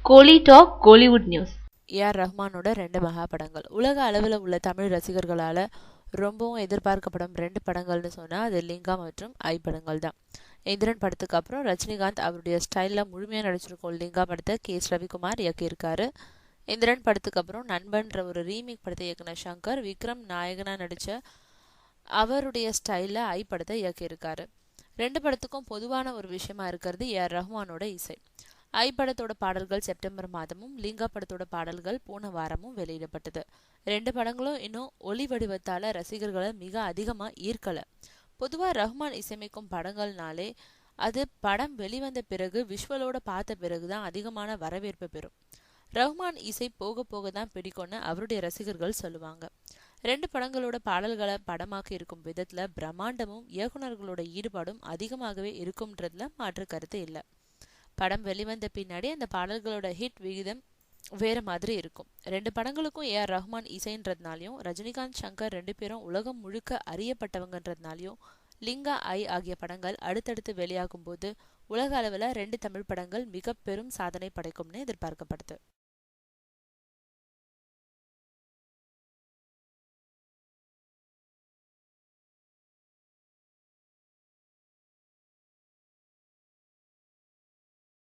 கோலி talk Kollywood news. AR ரஹ்மானோட 2 mega படங்கள். உலக அளவில் உள்ள தமிழ் ரசிகர்களால் ரொம்பவும் எதிர்பார்க்கப்படும் 2 படங்கள்னு சொன்னால் அது லிங்கா மற்றும் ஐ படங்கள் தான். இந்திரன் படத்துக்கு அப்புறம் ரஜினிகாந்த் அவருடைய ஸ்டைலில் முழுமையாக நடிச்சிருக்கோம் லிங்கா படத்தை கே.எஸ். ரவிக்குமார் இயக்கியிருக்காரு. இந்திரன் படத்துக்கு அப்புறம் நண்பன்ற ஒரு ரீமேக் படத்தை இயக்குன சங்கர் விக்ரம் நாயகனாக நடித்த அவருடைய ஸ்டைலில் ஐ படத்தை இயக்கியிருக்காரு. 2 படத்துக்கும் பொதுவான ஒரு விஷயமா இருக்கிறது ஏஆர் ரஹ்மானோட இசை. ஐ படத்தோட பாடல்கள் செப்டம்பர் மாதமும் லிங்கா படத்தோட பாடல்கள் போன வாரமும் வெளியிடப்பட்டது. 2 படங்களும் இன்னும் ஒளி வடிவத்தால ரசிகர்களை மிக அதிகமா ஈர்க்கல. பொதுவா ரஹ்மான் இசையமைக்கும் படங்கள்னாலே அது படம் வெளிவந்த பிறகு விஷுவலோட பார்த்த பிறகுதான் அதிகமான வரவேற்பு பெறும். ரஹ்மான் இசை போக போக தான் பிடிக்கும்னு அவருடைய ரசிகர்கள் சொல்லுவாங்க. 2 படங்களோட பாடல்களை படமாக்கி இருக்கும் விதத்துல பிரம்மாண்டமும் இயக்குநர்களோட ஈடுபாடும் அதிகமாகவே இருக்கும்ன்றதுல மாற்று கருத்து இல்லை. படம் வெளிவந்த பின்னாடி அந்த பாடல்களோட ஹிட் விகிதம் வேற மாதிரி இருக்கும். 2 படங்களுக்கும் ஏஆர் ரஹ்மான் இசைன்றதுனாலையும் ரஜினிகாந்த் சங்கர் 2 பேரும் உலகம் முழுக்க அறியப்பட்டவங்கன்றதுனாலையும் லிங்கா ஐ ஆகிய படங்கள் அடுத்தடுத்து வெளியாகும் போது உலக அளவில் 2 தமிழ் படங்கள் மிக பெரும் சாதனை படைக்கும்னு எதிர்பார்க்கப்படுது.